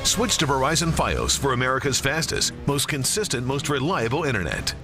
Switch to Verizon Fios for America's fastest, most consistent, most reliable internet.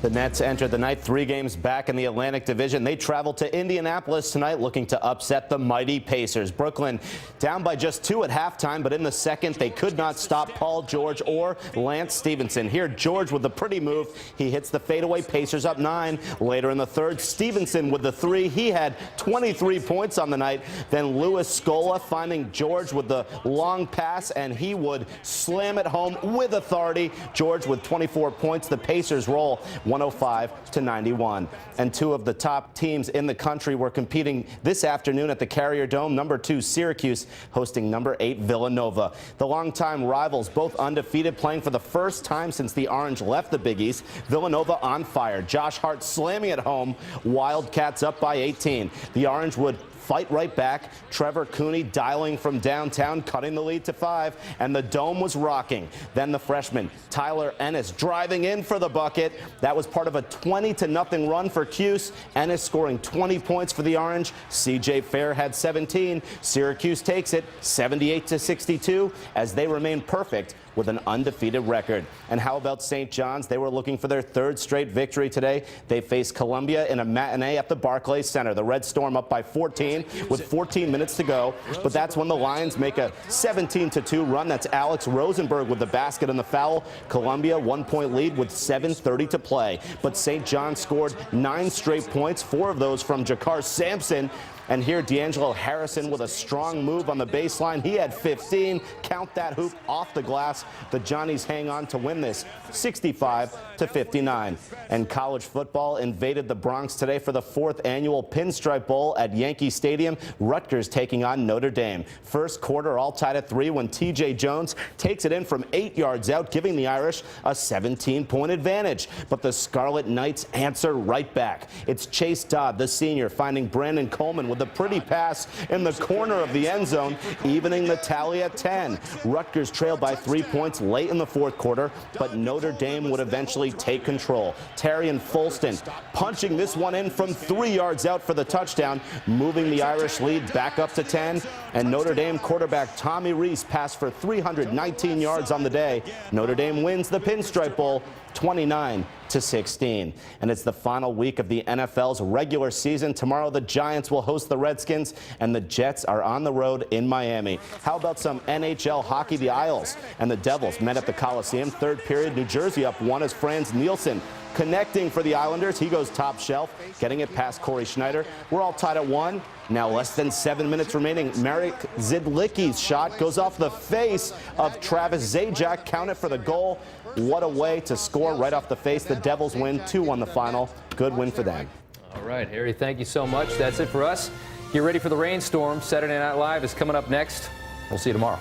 The Nets entered the night 3 games back in the Atlantic Division. They travel to Indianapolis tonight looking to upset the mighty Pacers. Brooklyn down by just 2 at halftime, but in the second they could not stop Paul George or Lance Stevenson. Here George with the pretty move. He hits the fadeaway. Pacers up 9. Later in the third, Stevenson with the 3. He had 23 points on the night. Then Louis Scola finding George with the long pass, and he would slam it home with authority. George with 24 points. The Pacers roll 105-91. And 2 of the top teams in the country were competing this afternoon at the Carrier Dome. Number 2 Syracuse hosting number 8 Villanova. The longtime rivals both undefeated, playing for the first time since the Orange left the Big East. Villanova on fire. Josh Hart slamming it home. Wildcats up by 18. The Orange would fight right back. Trevor Cooney dialing from downtown, cutting the lead to 5, and the Dome was rocking. Then the freshman Tyler Ennis driving in for the bucket. That was part of a 20-0 run for Cuse. Ennis scoring 20 points for the Orange. CJ Fair had 17. Syracuse takes it 78-62 as they remain perfect with an undefeated record. And how about St. John's? They were looking for their 3rd straight victory today. They faced Columbia in a matinee at the Barclays Center. The Red Storm up by 14 with 14 minutes to go. But that's when the Lions make a 17-2 run. That's Alex Rosenberg with the basket and the foul. Columbia 1-point lead with 7:30 to play. But St. John's scored 9 straight points, 4 of those from Jakar Sampson. And here, D'Angelo Harrison with a strong move on the baseline. He had 15. Count that hoop off the glass. The Johnnies hang on to win this 65-59. And college football invaded the Bronx today for the 4th annual Pinstripe Bowl at Yankee Stadium. Rutgers taking on Notre Dame. First quarter all tied at 3 when T.J. Jones takes it in from 8 yards out, giving the Irish a 17-point advantage. But the Scarlet Knights answer right back. It's Chase Dodd, the senior, finding Brandon Coleman with the pretty pass in the corner of the end zone, evening the tally at 10. Rutgers trailed by 3 points late in the 4th quarter, but Notre Dame would eventually take control. Terrion Folston punching this one in from 3 yards out for the touchdown, moving the Irish lead back up to 10. And Notre Dame quarterback Tommy Rees passed for 319 yards on the day. Notre Dame wins the Pinstripe Bowl 29-16. And it's the final week of the NFL's regular season. Tomorrow the Giants will host the Redskins and the Jets are on the road in Miami. How about some NHL hockey? The Isles and the Devils met at the Coliseum. 3rd period, New Jersey up 1 as Franz Nielsen connecting for the Islanders. He goes top shelf, getting it past Corey Schneider. We're all tied at 1. Now less than 7 minutes remaining. Marek Zidlicki's shot goes off the face of Travis Zajac. Count it for the goal. What a way to score right off the face. The Devils win 2-1 the final. Good win for them. All right, Harry, thank you so much. That's it for us. Get ready for the rainstorm. Saturday Night Live is coming up next. We'll see you tomorrow.